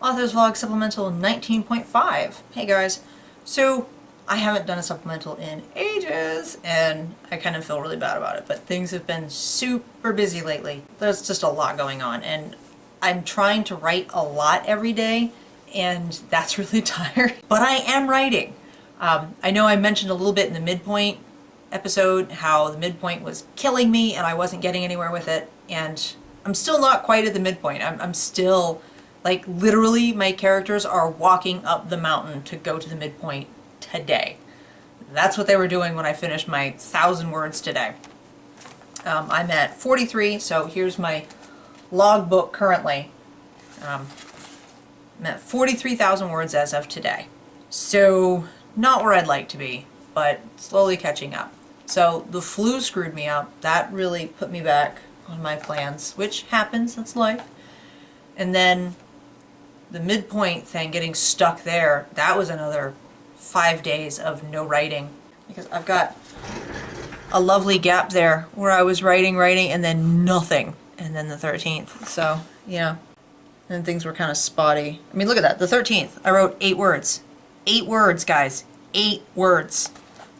Author's Vlog Supplemental 19.5. Hey guys, so I haven't done a supplemental in ages and I kind of feel really bad about it, but things have been super busy lately. There's just a lot going on and I'm trying to write a lot every day and that's really tiring, but I am writing. I know I mentioned a little bit in the Midpoint episode how the Midpoint was killing me and I wasn't getting anywhere with it, and I'm still not quite at the midpoint. I'm still, like, literally my characters are walking up the mountain to go to the midpoint today. That's what they were doing when I finished my 1,000 words today. I'm at 43, so here's my logbook currently. I'm at 43,000 words as of today. So not where I'd like to be, but slowly catching up. So the flu screwed me up. That really put me back on my plans, which happens, that's life. And then the midpoint thing, getting stuck there, that was another 5 days of no writing, because I've got a lovely gap there where I was writing, and then nothing, and then the 13th. So yeah, and things were kind of spotty. I mean, look at that, the 13th, I wrote 8 words. 8 words, guys, 8 words.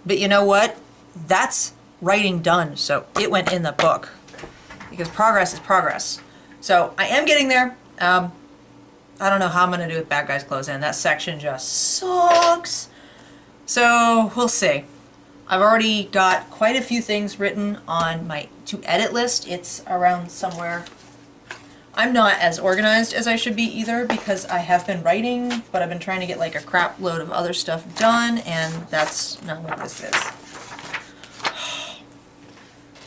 But you know what? That's writing done, so it went in the book, because progress is progress. So I am getting there. I don't know how I'm going to do with Bad Guys Close In. That section just sucks. So we'll see. I've already got quite a few things written on my to-edit list. It's around somewhere. I'm not as organized as I should be either, because I have been writing, but I've been trying to get like a crap load of other stuff done, and that's not what this is.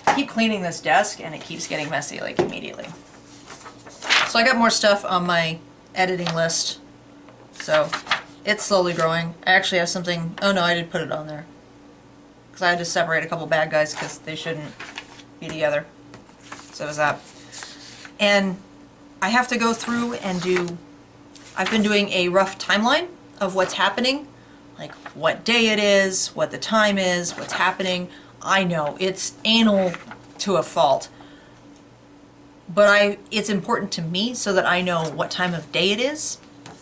I keep cleaning this desk and it keeps getting messy like immediately. So I got more stuff on my editing list, so it's slowly growing. I actually have something, oh no, I did put it on there, because I had to separate a couple bad guys because they shouldn't be together. So there's that. And I have to go through and I've been doing a rough timeline of what's happening, like what day it is, what the time is, what's happening. I know, it's anal to a fault, but it's important to me so that I know what time of day it is.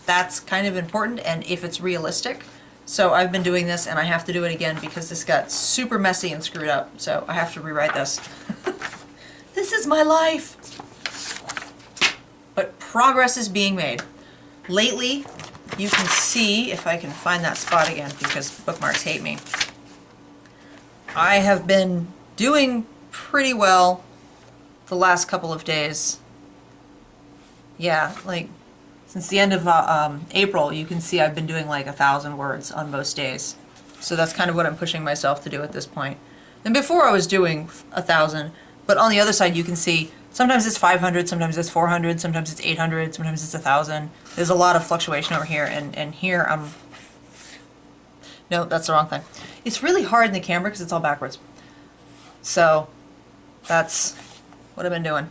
That's kind of important, and if it's realistic. So I've been doing this and I have to do it again because this got super messy and screwed up, so I have to rewrite this. This is my life! But progress is being made. Lately, you can see, if I can find that spot again because bookmarks hate me, I have been doing pretty well the last couple of days. Yeah, like since the end of April, you can see I've been doing like 1,000 words on most days. So that's kind of what I'm pushing myself to do at this point. And before I was doing 1,000, but on the other side you can see sometimes it's 500, sometimes it's 400, sometimes it's 800, sometimes it's 1,000. There's a lot of fluctuation over here, and here I'm... No, that's the wrong thing. It's really hard in the camera because it's all backwards. So that's what I've been doing.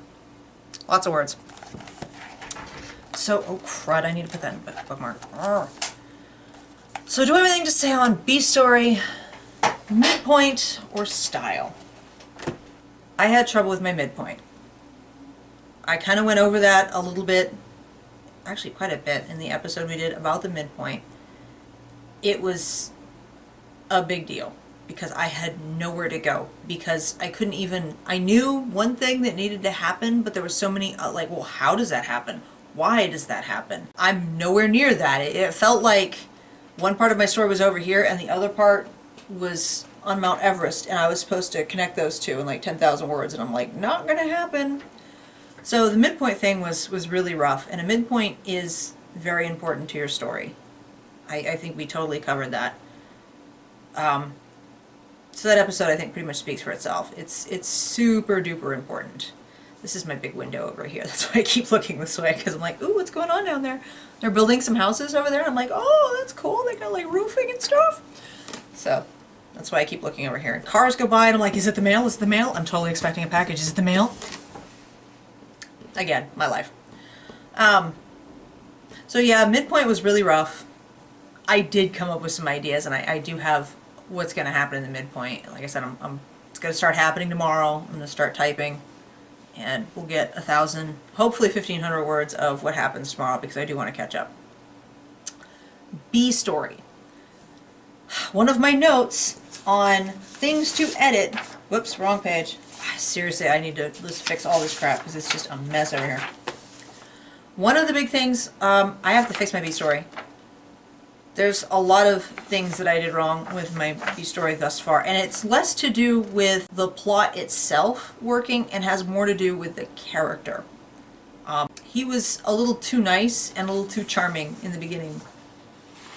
Lots of words. So, oh crud, I need to put that in bookmark. Arrgh. So do I have anything to say on Bstory, Midpoint, or style? I had trouble with my Midpoint. I kind of went over that a little bit, actually quite a bit, in the episode we did about the Midpoint. It was a big deal because I had nowhere to go, because I couldn't even, I knew one thing that needed to happen, but there were so many like, well, how does that happen? Why does that happen? I'm nowhere near that. It felt like one part of my story was over here and the other part was on Mount Everest, and I was supposed to connect those two in like 10,000 words, and I'm like, not gonna happen. So the midpoint thing was really rough, and a midpoint is very important to your story. I think we totally covered that. So that episode, I think, pretty much speaks for itself. It's super duper important. This is my big window over here. That's why I keep looking this way, because I'm like, ooh, what's going on down there? They're building some houses over there, and I'm like, oh, that's cool. They got like roofing and stuff. So that's why I keep looking over here. And cars go by, and I'm like, is it the mail? Is it the mail? I'm totally expecting a package. Is it the mail? Again, my life. So yeah, Midpoint was really rough. I did come up with some ideas, and I do have what's going to happen in the Midpoint. Like I said, it's going to start happening tomorrow. I'm going to start typing. and we'll get 1,000, hopefully 1,500 words of what happens tomorrow because I do want to catch up. Bstory. One of my notes on things to edit, whoops, wrong page. Seriously, I need to fix all this crap because it's just a mess over here. One of the big things, I have to fix my Bstory. There's a lot of things that I did wrong with my Bstory thus far, and it's less to do with the plot itself working and has more to do with the character. He was a little too nice and a little too charming in the beginning,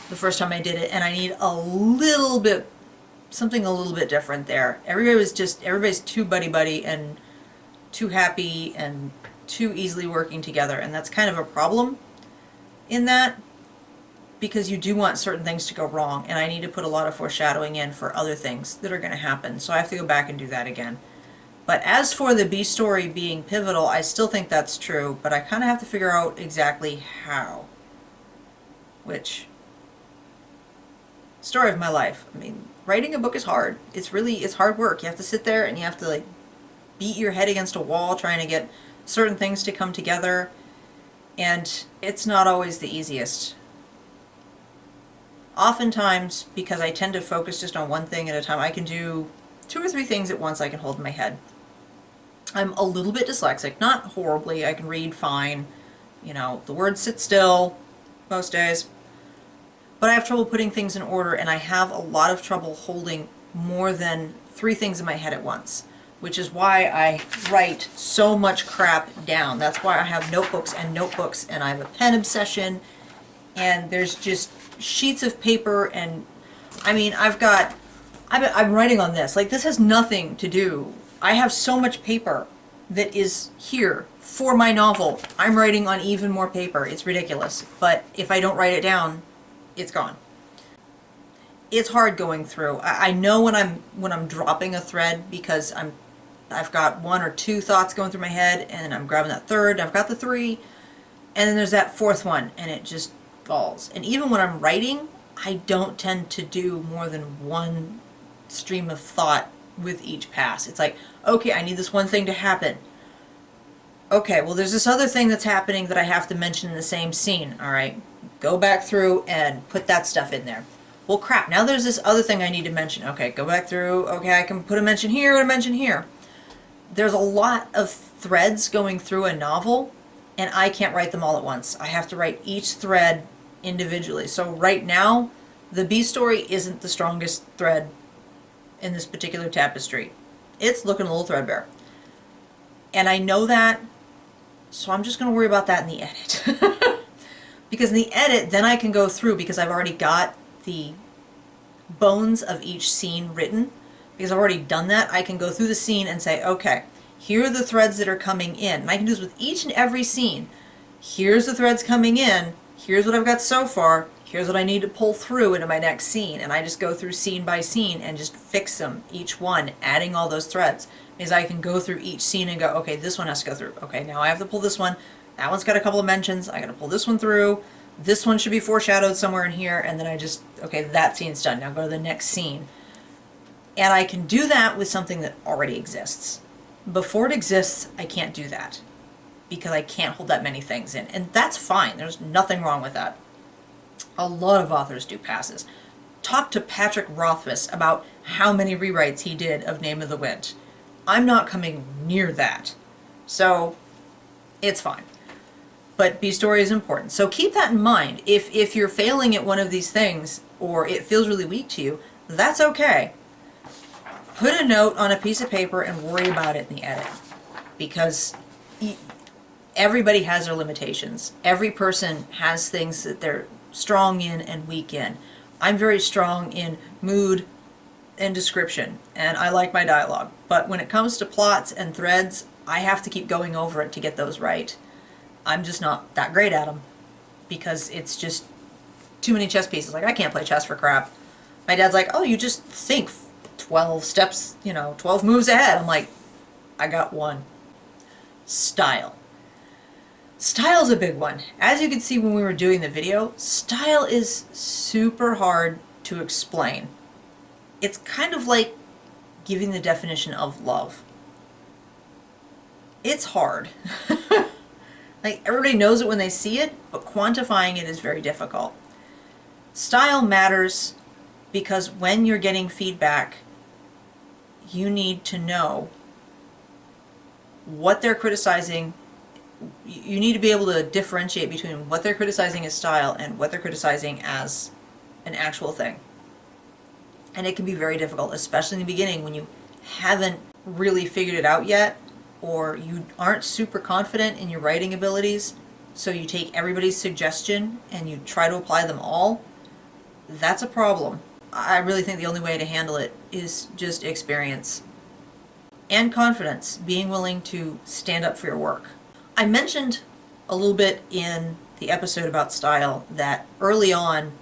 the first time I did it, and I need a little bit, something a little bit different there. Everybody's too buddy-buddy and too happy and too easily working together, and that's kind of a problem in that, because you do want certain things to go wrong, and I need to put a lot of foreshadowing in for other things that are going to happen, so I have to go back and do that again. But as for the Bstory being pivotal, I still think that's true, but I kind of have to figure out exactly how. Which, story of my life. I mean, writing a book is hard. It's hard work. You have to sit there and you have to like beat your head against a wall trying to get certain things to come together, and it's not always the easiest. Oftentimes, because I tend to focus just on one thing at a time, I can do 2 or 3 things at once I can hold in my head. I'm a little bit dyslexic, not horribly, I can read fine, you know, the words sit still most days, but I have trouble putting things in order, and I have a lot of trouble holding more than 3 things in my head at once, which is why I write so much crap down. That's why I have notebooks, and I have a pen obsession, and there's just sheets of paper, and I mean, I'm writing on this. Like, this has nothing to do. I have so much paper that is here for my novel. I'm writing on even more paper. It's ridiculous. But if I don't write it down, it's gone. It's hard going through. I know when I'm dropping a thread, because I've got 1 or 2 thoughts going through my head, and I'm grabbing that third, I've got the 3, and then there's that 4th one, and it just falls. And even when I'm writing, I don't tend to do more than 1 stream of thought with each pass. It's like, okay, I need this one thing to happen. Okay, well, there's this other thing that's happening that I have to mention in the same scene. All right, go back through and put that stuff in there. Well, crap, now there's this other thing I need to mention. Okay, go back through. Okay, I can put a mention here and a mention here. There's a lot of threads going through a novel, and I can't write them all at once. I have to write each thread individually. So right now, the Bstory isn't the strongest thread in this particular tapestry. It's looking a little threadbare. And I know that, so I'm just going to worry about that in the edit. Because in the edit, then I can go through, because I've already got the bones of each scene written. Because I've already done that, I can go through the scene and say, okay, here are the threads that are coming in. And I can do this with each and every scene. Here's the threads coming in. Here's what I've got so far. Here's what I need to pull through into my next scene. And I just go through scene by scene and just fix them, each one, adding all those threads. Because I can go through each scene and go, okay, this one has to go through. Okay, now I have to pull this one. That one's got a couple of mentions. I got to pull this one through. This one should be foreshadowed somewhere in here. And then I just, okay, that scene's done. Now go to the next scene. And I can do that with something that already exists. Before it exists, I can't do that, because I can't hold that many things in. And that's fine. There's nothing wrong with that. A lot of authors do passes. Talk to Patrick Rothfuss about how many rewrites he did of Name of the Wind. I'm not coming near that. So, it's fine. But Bstory is important. So keep that in mind. If you're failing at one of these things, or it feels really weak to you, that's okay. Put a note on a piece of paper and worry about it in the edit. Because everybody has their limitations. Every person has things that they're strong in and weak in. I'm very strong in mood and description, and I like my dialogue. But when it comes to plots and threads, I have to keep going over it to get those right. I'm just not that great at them, because it's just too many chess pieces. Like, I can't play chess for crap. My dad's like, oh, you just think 12 steps, 12 moves ahead. I'm like, I got 1. Style. Style's a big one. As you can see when we were doing the video, style is super hard to explain. It's kind of like giving the definition of love. It's hard. Like, everybody knows it when they see it, but quantifying it is very difficult. Style matters because when you're getting feedback, you need to know what they're criticizing. You need to be able to differentiate between what they're criticizing as style and what they're criticizing as an actual thing. And it can be very difficult, especially in the beginning when you haven't really figured it out yet, or you aren't super confident in your writing abilities, so you take everybody's suggestion and you try to apply them all. That's a problem. I really think the only way to handle it is just experience and confidence, being willing to stand up for your work. I mentioned a little bit in the episode about style that early on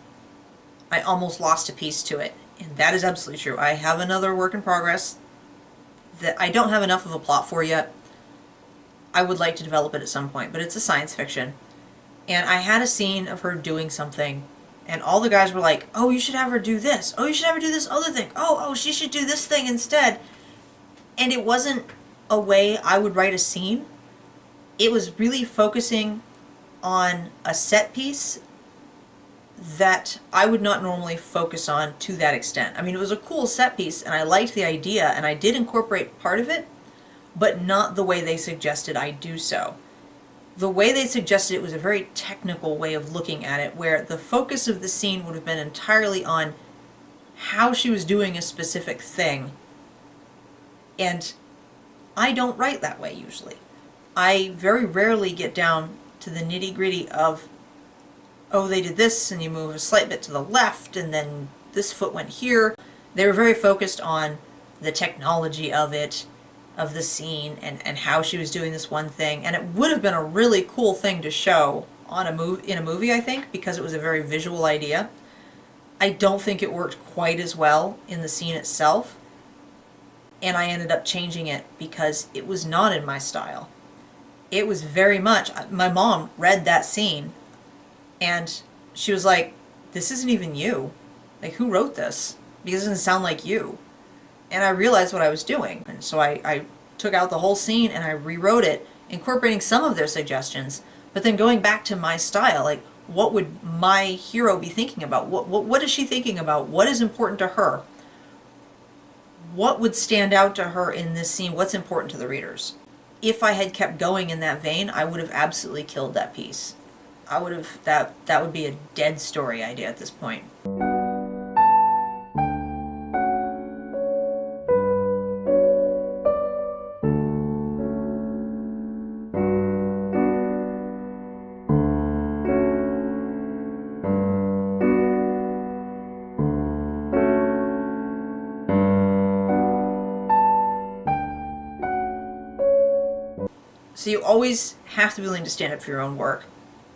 I almost lost a piece to it, and that is absolutely true. I have another work in progress that I don't have enough of a plot for yet. I would like to develop it at some point, but it's a science fiction. And I had a scene of her doing something, and all the guys were like, oh, you should have her do this. Oh, you should have her do this other thing. Oh, she should do this thing instead. And it wasn't a way I would write a scene. It was really focusing on a set piece that I would not normally focus on to that extent. I mean, it was a cool set piece, and I liked the idea, and I did incorporate part of it, but not the way they suggested I do so. The way they suggested it was a very technical way of looking at it, where the focus of the scene would have been entirely on how she was doing a specific thing. And I don't write that way usually. I very rarely get down to the nitty-gritty of, oh, they did this, and you move a slight bit to the left, and then this foot went here. They were very focused on the technology of it, of the scene, and how she was doing this one thing. And it would have been a really cool thing to show on in a movie, I think, because it was a very visual idea. I don't think it worked quite as well in the scene itself, and I ended up changing it because it was not in my style. It was very much, my mom read that scene, and she was like, this isn't even you. Like, who wrote this? Because it doesn't sound like you. And I realized what I was doing. And so I took out the whole scene and I rewrote it, incorporating some of their suggestions, but then going back to my style. Like, what would my hero be thinking about? What is she thinking about? What is important to her? What would stand out to her in this scene? What's important to the readers? If I had kept going in that vein, I would have absolutely killed that piece. I would have, that would be a dead story idea at this point. So you always have to be willing to stand up for your own work.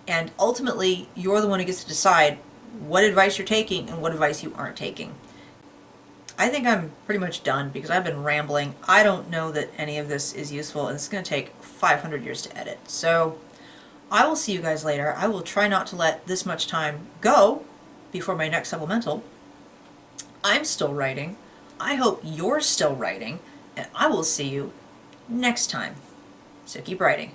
And ultimately, you're the one who gets to decide what advice you're taking and what advice you aren't taking. I think I'm pretty much done because I've been rambling. I don't know that any of this is useful, and it's going to take 500 years to edit. So I will see you guys later. I will try not to let this much time go before my next supplemental. I'm still writing. I hope you're still writing, and I will see you next time. So keep writing.